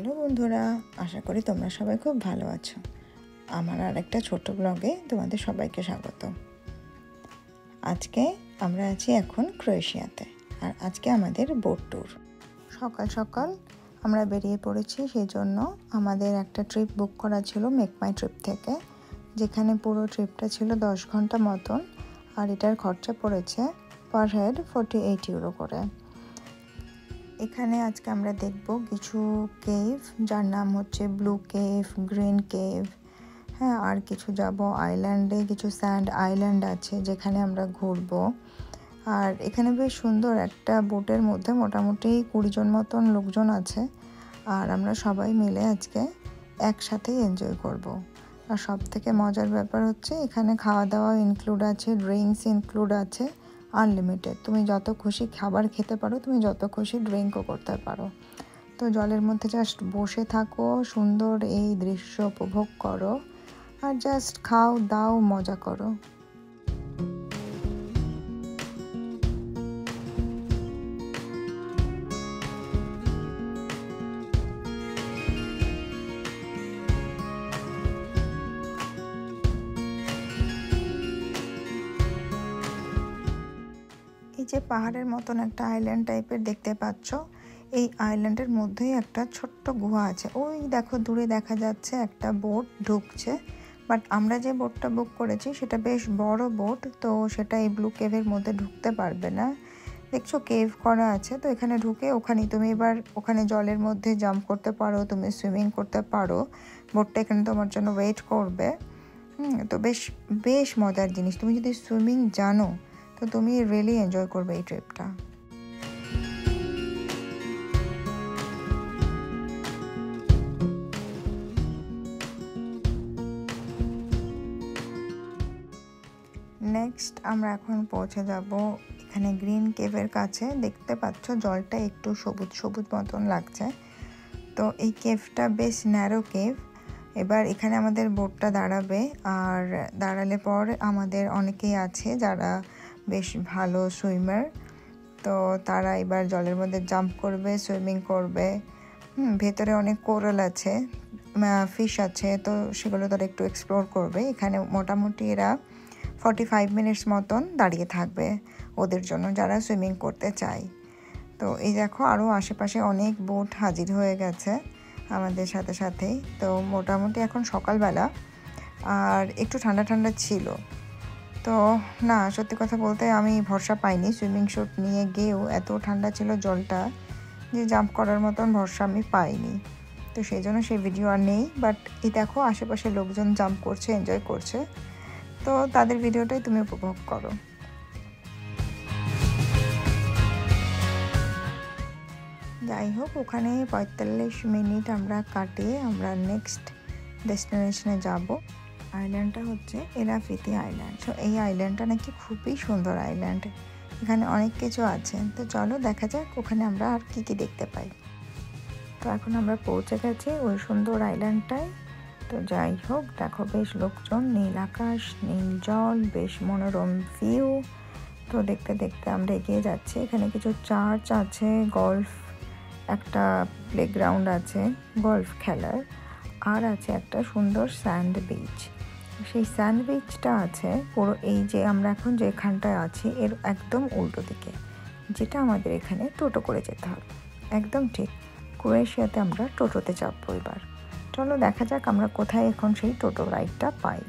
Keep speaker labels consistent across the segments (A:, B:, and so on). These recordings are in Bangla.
A: হ্যালো বন্ধুরা, আশা করি তোমরা সবাই খুব ভালো আছো। আমার আর একটা ছোট ব্লগে তোমাদের সবাইকে স্বাগত। আজকে আমরা আছি এখন ক্রোয়েশিয়াতে, আর আজকে আমাদের বোট ট্যুর। সকাল সকাল আমরা বেরিয়ে পড়েছি, সেই জন্য আমাদের একটা ট্রিপ বুক করা ছিল মেক মাই ট্রিপ থেকে, যেখানে পুরো ট্রিপটা ছিল 10 ঘন্টা মতন, আর এটার খরচা পড়েছে পার হেড 48 ইউরো করে। এখানে আজকে আমরা দেখব কিছু কেভ, যার নাম হচ্ছে ব্লু কেভ, গ্রিন কেভ, হ্যাঁ, আর কিছু যাব আইল্যান্ডে, কিছু স্যান্ড আইল্যান্ড আছে যেখানে আমরা ঘুরবো। আর এখানে বেশ সুন্দর একটা বোটের মধ্যে মোটামুটি 20 জন মতন লোকজন আছে, আর আমরা সবাই মিলে আজকে একসাথেই এনজয় করব। আর সব থেকে মজার ব্যাপার হচ্ছে এখানে খাওয়া দাওয়া ইনক্লুড আছে, ড্রিঙ্কস ইনক্লুড আছে, আনলিমিটেড। তুমি যত খুশি খাবার খেতে পারো, তুমি যত খুশি ড্রিঙ্কও করতে পারো। তো জলের মধ্যে জাস্ট বসে থাকো, সুন্দর এই দৃশ্য উপভোগ করো, আর জাস্ট খাও দাও, মজা করো। এই যে পাহাড়ের মতন একটা আইল্যান্ড টাইপের দেখতে পাচ্ছ, এই আইল্যান্ডের মধ্যেই একটা ছোট্ট গুহা আছে। ওই দেখো দূরে দেখা যাচ্ছে একটা বোট ঢুকছে, বাট আমরা যে বোটটা বুক করেছি সেটা বেশ বড় বোট, তো সেটা এই ব্লু কেভের মধ্যে ঢুকতে পারবে না। দেখছো কেভ করা আছে, তো এখানে ঢুকে ওখানে তুমি এবার ওখানে জলের মধ্যে জাম্প করতে পারো, তুমি সুইমিং করতে পারো, বোটটা এখানে তোমার জন্য ওয়েট করবে। তো বেশ বেশ মজার জিনিস। তুমি যদি সুইমিং জানো তো তুমি রিয়েলি এনজয় করবে এই ট্রিপটা। নেক্সট আমরা এখন পৌঁছে যাব এখানে গ্রিন কেভের কাছে। দেখতে পাচ্ছ জলটা একটু সবুজ সবুজ মতন লাগছে। তো এই কেভটা বেশ ন্যারো কেভ। এবার এখানে আমাদের বোটটা দাঁড়াবে, আর দাঁড়ালে পর আমাদের অনেকেই আছে যারা বেশ ভালো সুইমার, তো তারা এবার জলের মধ্যে জাম্প করবে, সুইমিং করবে। ভেতরে অনেক কোরাল আছে, ফিশ আছে, তো সেগুলো তারা একটু এক্সপ্লোর করবে। এখানে মোটামুটি এরা 45 মিনিটস মতন দাঁড়িয়ে থাকবে ওদের জন্য, যারা সুইমিং করতে চায়। তো এই দেখো আরও আশেপাশে অনেক বোট হাজির হয়ে গেছে আমাদের সাথে সাথেই। তো মোটামুটি এখন সকালবেলা, আর একটু ঠান্ডা ঠান্ডা ছিল। তো না, সত্যি কথা বলতে আমি ভরসা পাইনি, সুইমিং স্যুট নিয়ে গিয়েও এত ঠান্ডা ছিল জলটা যে জাম্প করার মতন ভরসা আমি পাইনি। তো সেই জন্য সেই ভিডিও আর নেই। বাট এই দেখো আশেপাশে লোকজন জাম্প করছে, এনজয় করছে, তো তাদের ভিডিওটাই তুমি উপভোগ করো। যাই হোক, ওখানে 45 মিনিট আমরা কাটিয়ে আমরা নেক্সট ডেস্টিনেশনে যাব। আইল্যান্ডটা হচ্ছে এলাফিতি আইল্যান্ড। সো এই আইল্যান্ডটা নাকি খুবই সুন্দর আইল্যান্ড, এখানে অনেক কিছু আছে। তো চলো দেখা যাক ওখানে আমরা আর কি কি দেখতে পাই। তো এখন আমরা পৌঁছে গেছি ওই সুন্দর আইল্যান্ডটায়। তো যাই হোক, দেখো বেশ লোকজন, নীল আকাশ, নীল জল, বেশ মনোরম ভিউ। তো দেখতে দেখতে আমরা এগিয়ে যাচ্ছি। এখানে কিছু চার্চ আছে, গল্ফ একটা প্লেগ্রাউন্ড আছে গল্ফ খেলার, আর আছে একটা সুন্দর স্যান্ড বিচ। সেই স্যান্ড বিচটা আছে পুরো এই যে আমরা এখন যেখানটায় আছি এর একদম উল্টো দিকে, যেটা আমাদের এখানে টোটো করে যেতে হবে। একদম ঠিক, ক্রোয়েশিয়াতে আমরা টোটোতে চাপবো এবার। চলো দেখা যাক আমরা কোথায় এখন সেই টোটো রাইডটা পাই।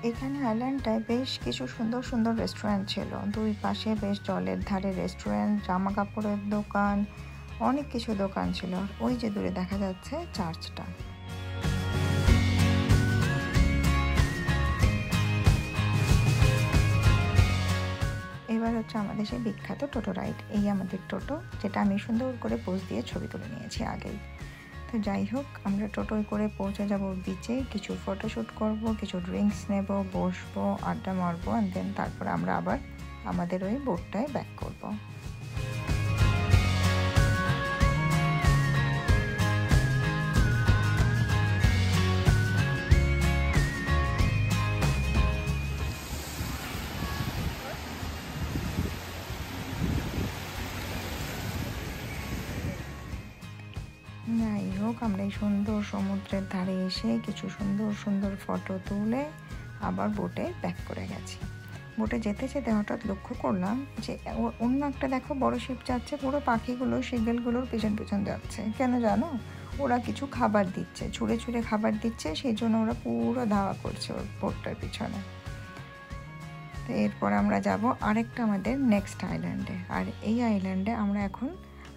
A: এখানে আইল্যান্ডটায় বেশ কিছু সুন্দর সুন্দর রেস্টুরেন্ট ছিল, দুই পাশে বেশ জলের ধারে রেস্টুরেন্ট, জামা কাপড়ের দোকান, অনেক কিছু দোকান ছিল। ওই যে দূরে দেখা যাচ্ছে চার্চটা। এবার হচ্ছে আমাদের সেই বিখ্যাত টোটো রাইড। এই আমাদের টোটো, যেটা আমি সুন্দর করে পোজ দিয়ে ছবি তুলে নিয়েছি আগেই। তো যাই হোক, আমরা টোটোয় করে পৌঁছে যাব বিচে, কিছু ফটোশ্যুট করব, কিছু ড্রিঙ্কস নেব, বসবো, আড্ডা মারবো, অ্যান্ড দেন তারপরে আমরা আবার আমাদের ওই বোটটায় ব্যাক করব। যাই হোক, আমরা এই সুন্দর সমুদ্রের ধারে এসে কিছু সুন্দর সুন্দর ফটো তুলে আবার বোটে ব্যাক করে গেছি। বোটে যেতে যেতে হঠাৎ লক্ষ্য করলাম যে অন্য একটা দেখো বড় শিপ যাচ্ছে, পুরো পাখিগুলো সিগেলগুলোর পিছন পিছন যাচ্ছে। কেন জানো? ওরা কিছু খাবার দিচ্ছে, ছুঁড়ে ছুঁড়ে খাবার দিচ্ছে, সেই জন্য ওরা পুরো ধাওয়া করছে ওর বোটটার পিছনে। তো এরপর আমরা যাব আরেকটা আমাদের নেক্সট আইল্যান্ডে, আর এই আইল্যান্ডে আমরা এখন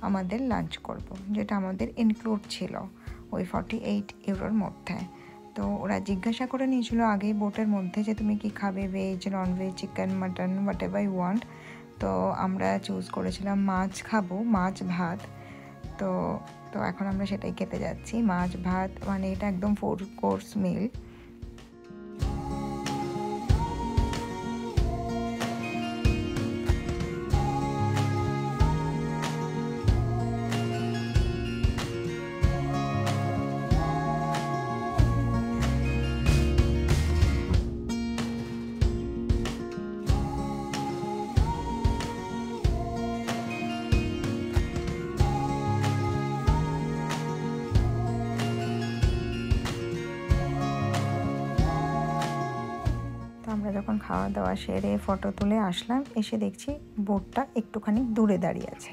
A: আমাদের লাঞ্চ করব, যেটা আমাদের ইনক্লুড ছিল ওই 48 ইউরোর মধ্যে। তো ওরা জিজ্ঞাসা করে নিয়েছিল আগেই বোটের মধ্যে যে তুমি কি খাবে, veg, non veg, chicken, mutton, what ever ওয়ান্ট। তো আমরা চুজ করেছিলাম মাছ খাবো, মাছ ভাত। তো তো এখন আমরা সেটাই খেতে যাচ্ছি, মাছ ভাত, মানে এটা একদম 4 কোর্স মিল। আমরা যখন খাওয়া দাওয়া সেরে ফটো তুলে আসলাম, এসে দেখছি বোটটা একটুখানি দূরে দাঁড়িয়ে আছে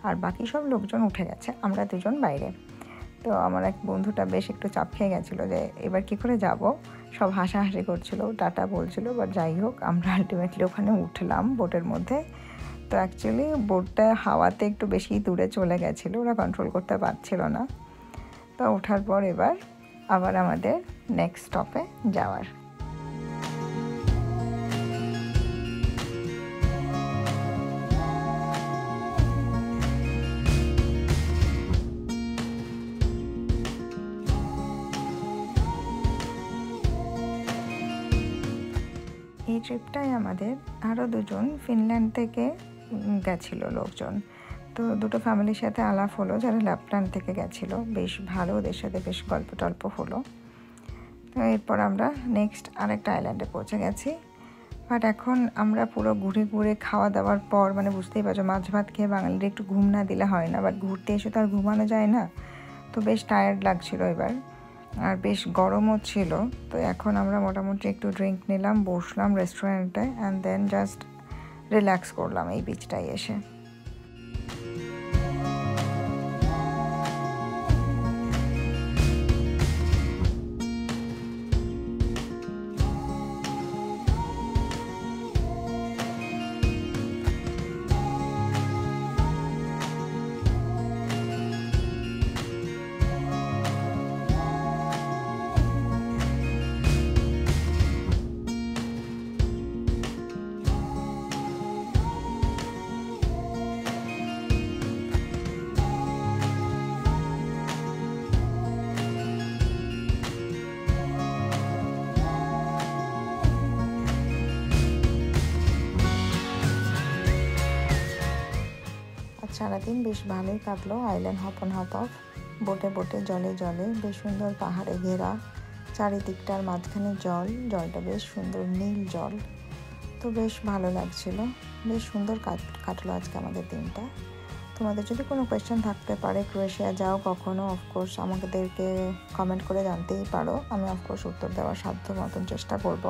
A: আর বাকি সব লোকজন উঠে গেছে, আমরা দুজন বাইরে। তো আমার এক বন্ধুটা বেশ একটু চাপ খেয়ে গেছিলো যে এবার কী করে যাব, সব হাসাহাসি করছিল, টাটা বলছিল। বাট যাই হোক, আমরা আলটিমেটলি ওখানে উঠলাম বোটের মধ্যে। তো অ্যাকচুয়ালি বোটটা হাওয়াতে একটু বেশি দূরে চলে গেছিলো, ওরা কন্ট্রোল করতে পারছিল না। তো ওঠার পর এবার আবার আমাদের নেক্সট স্টপে যাওয়ার। এই ট্রিপটাই আমাদের আরও দুজন ফিনল্যান্ড থেকে গেছিলো লোকজন। তো দুটো ফ্যামিলির সাথে আলাপ হলো যারা ল্যাপল্যান্ড থেকে গেছিলো, বেশ ভালো, ওদের সাথে বেশ গল্প টল্প হলো। তো এরপর আমরা নেক্সট আরেকটা আইল্যান্ডে পৌঁছে গেছি। বাট এখন আমরা পুরো ঘুরে ঘুরে খাওয়া দাওয়ার পর, মানে বুঝতেই পারছো, মাছ ভাত খেয়ে বাঙালির একটু ঘুম না দিলে হয় না, বাট ঘুরতে এসে তো আর ঘুমানো যায় না। তো বেশ টায়ার্ড লাগছিলো এবার, আর বেশ গরমও ছিল। তো এখন আমরা মোটামুটি একটু ড্রিঙ্ক নিলাম, বসলাম রেস্টুরেন্টে, অ্যান্ড দেন জাস্ট রিল্যাক্স করলাম এই বিচটায় এসে। সারাদিন বেশ ভালোই কাটলো, island hop on hop of, বোটে বোটে, জলে জলে, বেশ সুন্দর পাহাড়ে ঘেরা, চারিদিকটার মাঝখানে জল, জলটা বেশ সুন্দর নীল জল। তো বেশ ভালো লাগছিল, বেশ সুন্দর কাটলো আজকে আমাদের দিনটা। তোমাদের যদি কোনো কোয়েশ্চেন থাকতে পারে, ক্রোয়েশিয়া যাও কখনো, অফকোর্স আমাদেরকে কমেন্ট করে জানতেই পারো, আমি অফকোর্স উত্তর দেওয়ার সাধ্য মতন চেষ্টা করব।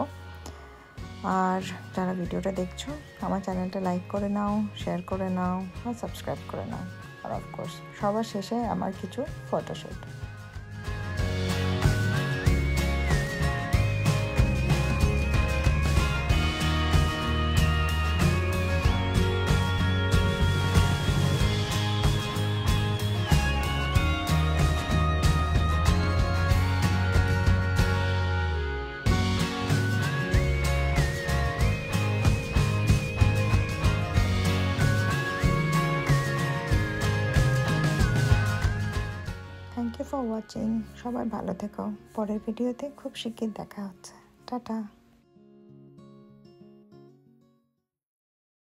A: আর যারা ভিডিওটা দেখছো, আমার চ্যানেলটা লাইক করে নাও, শেয়ার করে নাও, আর সাবস্ক্রাইব করে নাও। আর অফকোর্স সবার শেষে আমার কিছু photoshoot. Thank you for watching. সবাই ভালো থেকো। পরের ভিডিওতে খুব শিগগির দেখা হচ্ছে। টাটা।